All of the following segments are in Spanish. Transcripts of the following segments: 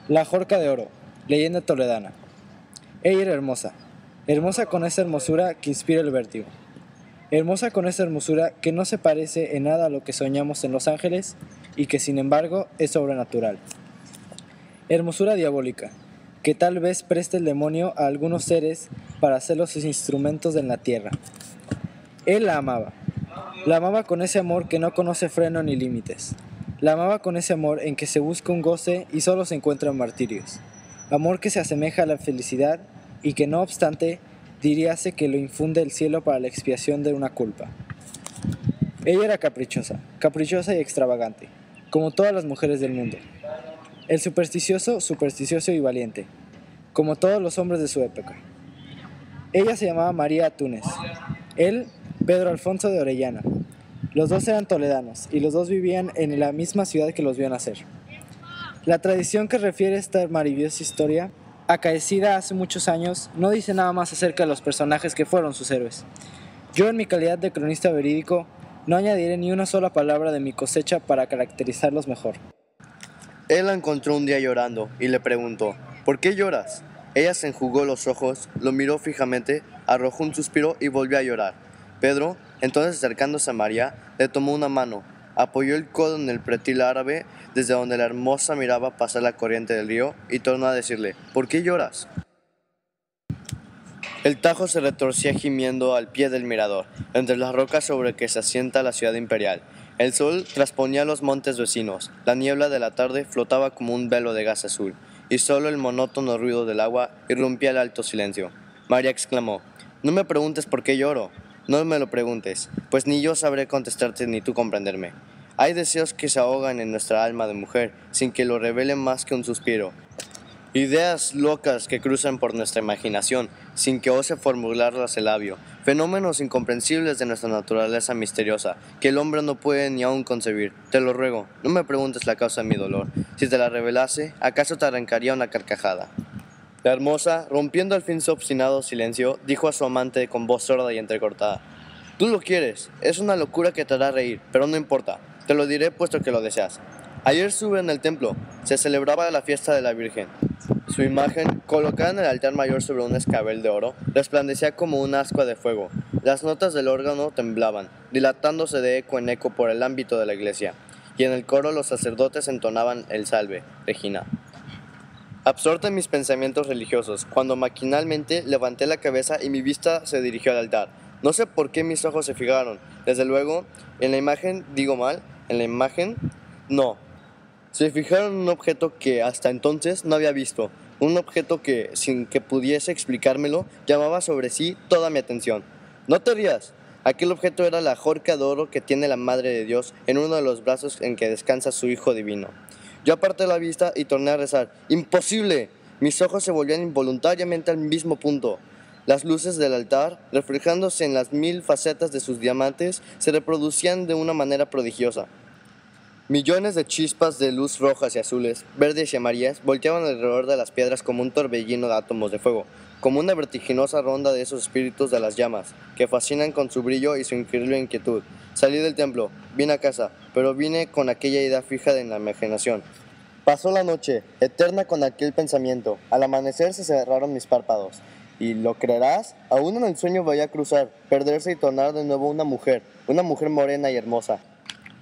La Jorca de Oro, leyenda toledana. Ella era hermosa, hermosa con esa hermosura que inspira el vértigo. Hermosa con esa hermosura que no se parece en nada a lo que soñamos en Los Ángeles y que sin embargo es sobrenatural. Hermosura diabólica, que tal vez preste el demonio a algunos seres para hacerlos sus instrumentos en la tierra. Él la amaba con ese amor que no conoce freno ni límites. La amaba con ese amor en que se busca un goce y solo se encuentran martirios. Amor que se asemeja a la felicidad y que no obstante diríase que lo infunde el cielo para la expiación de una culpa. Ella era caprichosa, caprichosa y extravagante, como todas las mujeres del mundo. El supersticioso, supersticioso y valiente, como todos los hombres de su época. Ella se llamaba María Túnez, él Pedro Alfonso de Orellana. Los dos eran toledanos y los dos vivían en la misma ciudad que los vio nacer. La tradición que refiere esta maravillosa historia, acaecida hace muchos años, no dice nada más acerca de los personajes que fueron sus héroes. Yo, en mi calidad de cronista verídico, no añadiré ni una sola palabra de mi cosecha para caracterizarlos mejor. Él la encontró un día llorando y le preguntó, ¿por qué lloras? Ella se enjugó los ojos, lo miró fijamente, arrojó un suspiro y volvió a llorar. Pedro, entonces acercándose a María, le tomó una mano, apoyó el codo en el pretil árabe desde donde la hermosa miraba pasar la corriente del río y tornó a decirle, ¿por qué lloras? El Tajo se retorcía gimiendo al pie del mirador, entre las rocas sobre que se asienta la ciudad imperial. El sol trasponía los montes vecinos, la niebla de la tarde flotaba como un velo de gas azul, y solo el monótono ruido del agua irrumpía el alto silencio. María exclamó, «No me preguntes por qué lloro, no me lo preguntes, pues ni yo sabré contestarte ni tú comprenderme. Hay deseos que se ahogan en nuestra alma de mujer, sin que lo revele más que un suspiro. Ideas locas que cruzan por nuestra imaginación, sin que ose formularlas el labio. Fenómenos incomprensibles de nuestra naturaleza misteriosa, que el hombre no puede ni aún concebir. Te lo ruego, no me preguntes la causa de mi dolor. Si te la revelase, ¿acaso te arrancaría una carcajada?» La hermosa, rompiendo al fin su obstinado silencio, dijo a su amante con voz sorda y entrecortada, «Tú lo quieres, es una locura que te hará reír, pero no importa, te lo diré puesto que lo deseas. Ayer estuve en el templo, se celebraba la fiesta de la Virgen. Su imagen, colocada en el altar mayor sobre un escabel de oro, resplandecía como un ascua de fuego. Las notas del órgano temblaban, dilatándose de eco en eco por el ámbito de la iglesia, y en el coro los sacerdotes entonaban el salve, Regina. Absorta en mis pensamientos religiosos, cuando maquinalmente levanté la cabeza y mi vista se dirigió al altar. No sé por qué mis ojos se fijaron. Desde luego, en la imagen, digo mal, en la imagen, no. Se fijaron en un objeto que hasta entonces no había visto. Un objeto que, sin que pudiese explicármelo, llamaba sobre sí toda mi atención. No te rías. Aquel objeto era la jorca de oro que tiene la Madre de Dios en uno de los brazos en que descansa su Hijo Divino. Yo aparté la vista y torné a rezar. ¡Imposible! Mis ojos se volvían involuntariamente al mismo punto. Las luces del altar, reflejándose en las 1000 facetas de sus diamantes, se reproducían de una manera prodigiosa. Millones de chispas de luz rojas y azules, verdes y amarillas volteaban alrededor de las piedras como un torbellino de átomos de fuego, como una vertiginosa ronda de esos espíritus de las llamas, que fascinan con su brillo y su increíble inquietud. Salí del templo, vine a casa, pero vine con aquella idea fija en la imaginación. Pasó la noche, eterna con aquel pensamiento. Al amanecer se cerraron mis párpados. Y, ¿lo creerás? Aún en el sueño veía cruzar, perderse y tornar de nuevo una mujer morena y hermosa,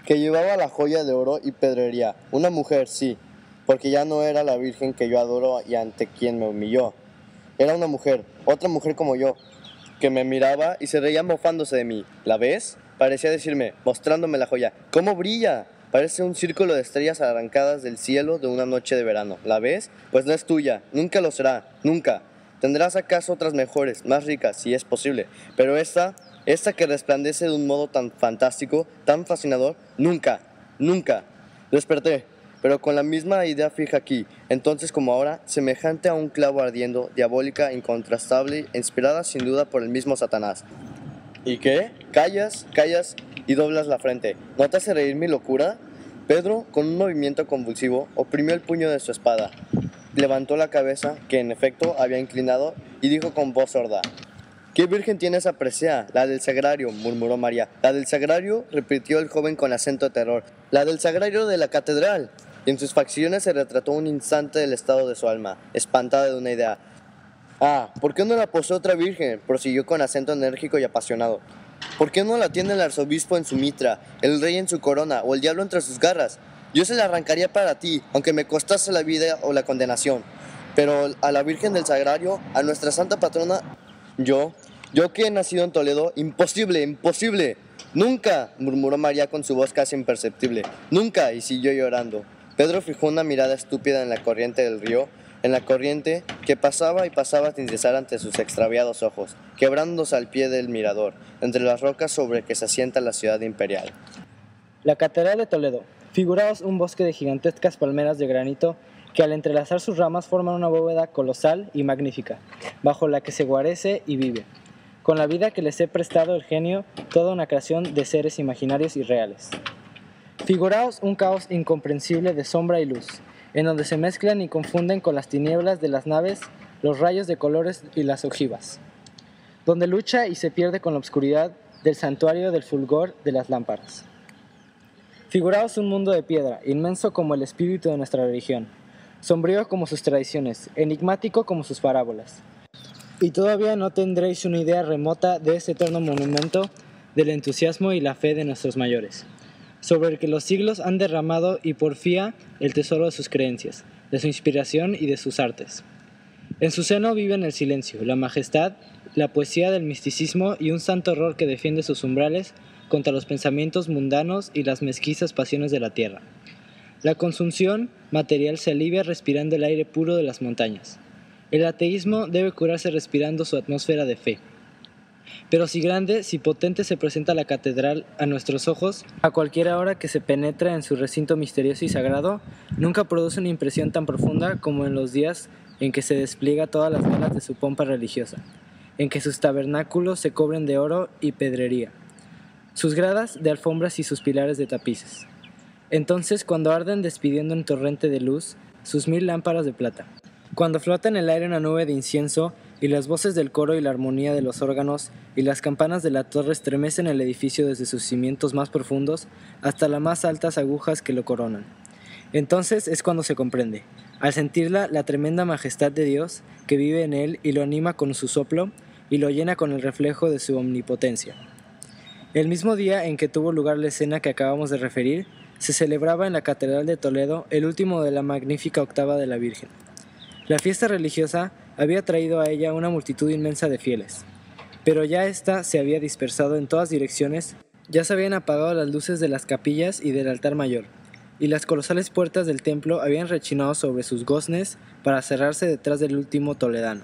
que llevaba la joya de oro y pedrería. Una mujer, sí, porque ya no era la virgen que yo adoro y ante quien me humilló. Era una mujer, otra mujer como yo, que me miraba y se reía mofándose de mí. ¿La ves? Parecía decirme, mostrándome la joya. ¿Cómo brilla? Parece un círculo de estrellas arrancadas del cielo de una noche de verano. ¿La ves? Pues no es tuya, nunca lo será, nunca. Tendrás acaso otras mejores, más ricas, si es posible, pero esta que resplandece de un modo tan fantástico, tan fascinador, nunca, nunca. Desperté, pero con la misma idea fija aquí, entonces como ahora, semejante a un clavo ardiendo, diabólica, incontrastable, inspirada sin duda por el mismo Satanás. ¿Y qué? Callas y doblas la frente. ¿No te hace reír mi locura? Pedro, con un movimiento convulsivo, oprimió el puño de su espada. Levantó la cabeza, que en efecto había inclinado, y dijo con voz sorda, «¿Qué virgen tiene esa presea? La del sagrario», murmuró María. «¿La del sagrario?», repitió el joven con acento de terror. «La del sagrario de la catedral». y en sus facciones se retrató un instante del estado de su alma, espantada de una idea. Ah, ¿por qué no la posee otra virgen?, prosiguió con acento enérgico y apasionado. ¿Por qué no la tiene el arzobispo en su mitra, el rey en su corona o el diablo entre sus garras? Yo se la arrancaría para ti, aunque me costase la vida o la condenación. Pero a la Virgen del Sagrario, a nuestra santa patrona, yo que he nacido en Toledo, imposible, imposible. Nunca, murmuró María con su voz casi imperceptible. Nunca, y siguió llorando. Pedro fijó una mirada estúpida en la corriente del río, en la corriente que pasaba y pasaba sin cesar ante sus extraviados ojos, quebrándose al pie del mirador, entre las rocas sobre que se asienta la ciudad imperial. La Catedral de Toledo. Figuraos un bosque de gigantescas palmeras de granito que al entrelazar sus ramas forman una bóveda colosal y magnífica, bajo la que se guarece y vive, con la vida que les he prestado el genio, toda una creación de seres imaginarios y reales. Figuraos un caos incomprensible de sombra y luz, en donde se mezclan y confunden con las tinieblas de las naves los rayos de colores y las ojivas, donde lucha y se pierde con la oscuridad del santuario del fulgor de las lámparas. Figuraos un mundo de piedra, inmenso como el espíritu de nuestra religión, sombrío como sus tradiciones, enigmático como sus parábolas. Y todavía no tendréis una idea remota de ese eterno monumento del entusiasmo y la fe de nuestros mayores, sobre el que los siglos han derramado y porfía el tesoro de sus creencias, de su inspiración y de sus artes. En su seno viven el silencio, la majestad, la poesía del misticismo y un santo horror que defiende sus umbrales contra los pensamientos mundanos y las mezquizas pasiones de la tierra. La consunción material se alivia respirando el aire puro de las montañas. El ateísmo debe curarse respirando su atmósfera de fe. Pero si grande, si potente se presenta la catedral a nuestros ojos, a cualquier hora que se penetra en su recinto misterioso y sagrado, nunca produce una impresión tan profunda como en los días en que se despliega todas las galas de su pompa religiosa, en que sus tabernáculos se cubren de oro y pedrería, sus gradas de alfombras y sus pilares de tapices. Entonces, cuando arden despidiendo un torrente de luz sus 1000 lámparas de plata, cuando flota en el aire una nube de incienso y las voces del coro y la armonía de los órganos y las campanas de la torre estremecen el edificio desde sus cimientos más profundos hasta las más altas agujas que lo coronan. Entonces es cuando se comprende, al sentirla, la tremenda majestad de Dios que vive en él y lo anima con su soplo y lo llena con el reflejo de su omnipotencia. El mismo día en que tuvo lugar la escena que acabamos de referir, se celebraba en la Catedral de Toledo el último de la magnífica octava de la Virgen. La fiesta religiosa había traído a ella una multitud inmensa de fieles, pero ya ésta se había dispersado en todas direcciones, ya se habían apagado las luces de las capillas y del altar mayor, y las colosales puertas del templo habían rechinado sobre sus goznes para cerrarse detrás del último toledano,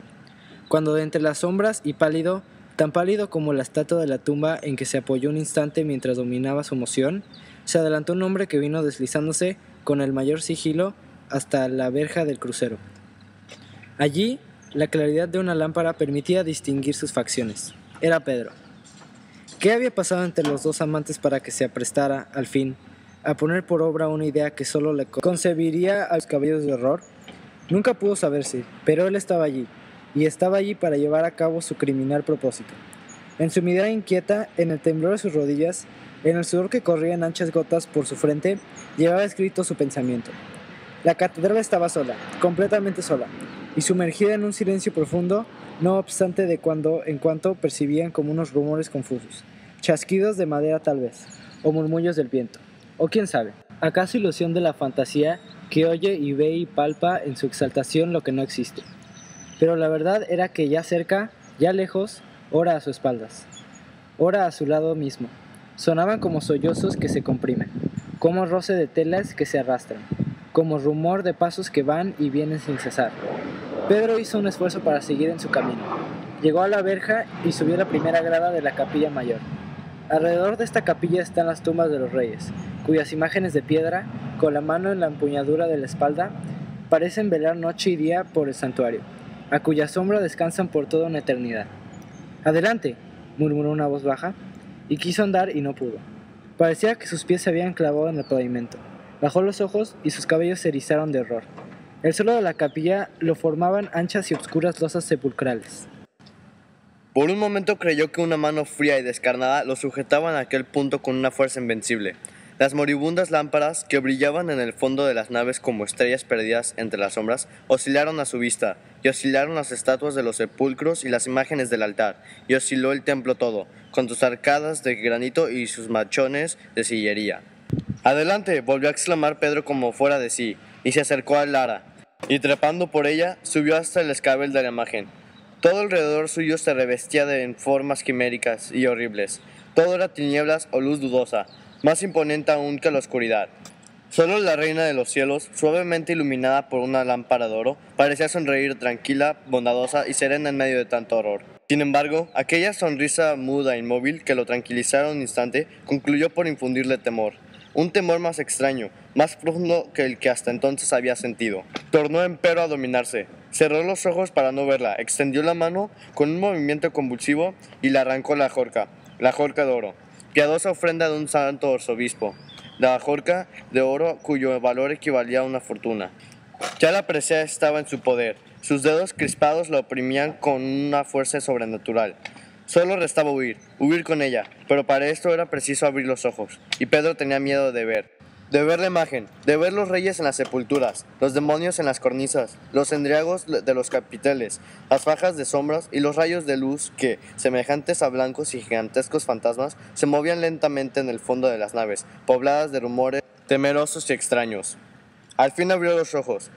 cuando de entre las sombras y pálido, tan pálido como la estatua de la tumba en que se apoyó un instante mientras dominaba su emoción, se adelantó un hombre que vino deslizándose con el mayor sigilo hasta la verja del crucero. Allí, la claridad de una lámpara permitía distinguir sus facciones. Era Pedro. ¿Qué había pasado entre los dos amantes para que se aprestara, al fin, a poner por obra una idea que solo le concebiría a los caballeros de horror? Nunca pudo saberse, pero él estaba allí, y estaba allí para llevar a cabo su criminal propósito. En su mirada inquieta, en el temblor de sus rodillas, en el sudor que corría en anchas gotas por su frente, llevaba escrito su pensamiento. La catedral estaba sola, completamente sola, y sumergida en un silencio profundo, no obstante de cuando en cuando percibían como unos rumores confusos, chasquidos de madera tal vez, o murmullos del viento, o quién sabe, acaso ilusión de la fantasía que oye y ve y palpa en su exaltación lo que no existe. Pero la verdad era que ya cerca, ya lejos, ora a sus espaldas, ora a su lado mismo, sonaban como sollozos que se comprimen, como roce de telas que se arrastran, como rumor de pasos que van y vienen sin cesar. Pedro hizo un esfuerzo para seguir en su camino. Llegó a la verja y subió la primera grada de la capilla mayor. Alrededor de esta capilla están las tumbas de los reyes, cuyas imágenes de piedra, con la mano en la empuñadura de la espalda, parecen velar noche y día por el santuario, a cuya sombra descansan por toda una eternidad. «Adelante», murmuró una voz baja, y quiso andar y no pudo. Parecía que sus pies se habían clavado en el pavimento. Bajó los ojos y sus cabellos se erizaron de horror. El suelo de la capilla lo formaban anchas y oscuras losas sepulcrales. Por un momento creyó que una mano fría y descarnada lo sujetaba en aquel punto con una fuerza invencible. Las moribundas lámparas que brillaban en el fondo de las naves como estrellas perdidas entre las sombras oscilaron a su vista, y oscilaron las estatuas de los sepulcros y las imágenes del altar, y osciló el templo todo, con sus arcadas de granito y sus machones de sillería. «Adelante», volvió a exclamar Pedro como fuera de sí, y se acercó a Lara, y trepando por ella, subió hasta el escabel de la imagen. Todo alrededor suyo se revestía de formas quiméricas y horribles. Todo era tinieblas o luz dudosa, más imponente aún que la oscuridad. Solo la reina de los cielos, suavemente iluminada por una lámpara de oro, parecía sonreír tranquila, bondadosa y serena en medio de tanto horror. Sin embargo, aquella sonrisa muda e inmóvil que lo tranquilizaron un instante, concluyó por infundirle temor. Un temor más extraño, más profundo que el que hasta entonces había sentido. Tornó empero a dominarse. Cerró los ojos para no verla, extendió la mano con un movimiento convulsivo y le arrancó la jorca de oro. Piadosa ofrenda de un santo arzobispo. La jorca de oro cuyo valor equivalía a una fortuna. Ya la presea estaba en su poder. Sus dedos crispados la oprimían con una fuerza sobrenatural. Solo restaba huir con ella, pero para esto era preciso abrir los ojos, y Pedro tenía miedo de ver la imagen, de ver los reyes en las sepulturas, los demonios en las cornisas, los endriagos de los capiteles, las fajas de sombras y los rayos de luz que, semejantes a blancos y gigantescos fantasmas, se movían lentamente en el fondo de las naves, pobladas de rumores temerosos y extraños. Al fin abrió los ojos,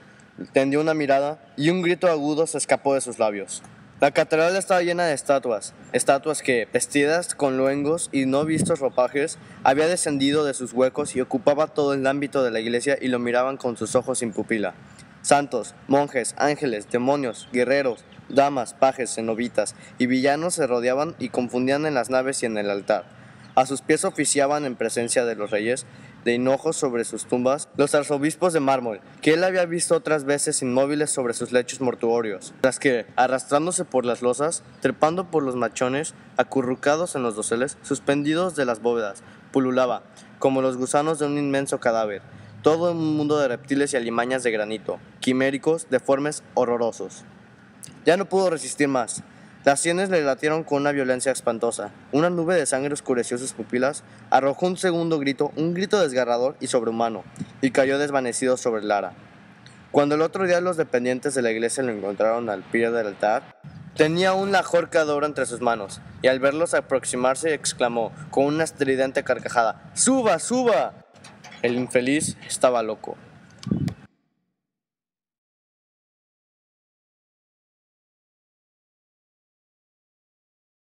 tendió una mirada y un grito agudo se escapó de sus labios. La catedral estaba llena de estatuas que, vestidas con luengos y no vistos ropajes, había descendido de sus huecos y ocupaba todo el ámbito de la iglesia y lo miraban con sus ojos sin pupila. Santos, monjes, ángeles, demonios, guerreros, damas, pajes, cenobitas y villanos se rodeaban y confundían en las naves y en el altar. A sus pies oficiaban en presencia de los reyes, de hinojos sobre sus tumbas, los arzobispos de mármol, que él había visto otras veces inmóviles sobre sus lechos mortuorios, las que, arrastrándose por las losas, trepando por los machones, acurrucados en los doseles, suspendidos de las bóvedas, pululaba, como los gusanos de un inmenso cadáver, todo un mundo de reptiles y alimañas de granito, quiméricos, deformes, horrorosos. Ya no pudo resistir más. Las sienes le latieron con una violencia espantosa. Una nube de sangre oscureció sus pupilas, arrojó un segundo grito, un grito desgarrador y sobrehumano, y cayó desvanecido sobre Lara. Cuando el otro día los dependientes de la iglesia lo encontraron al pie del altar, tenía aún la jorca de oro entre sus manos, y al verlos aproximarse exclamó, con una estridente carcajada, «¡Suba, suba!». El infeliz estaba loco.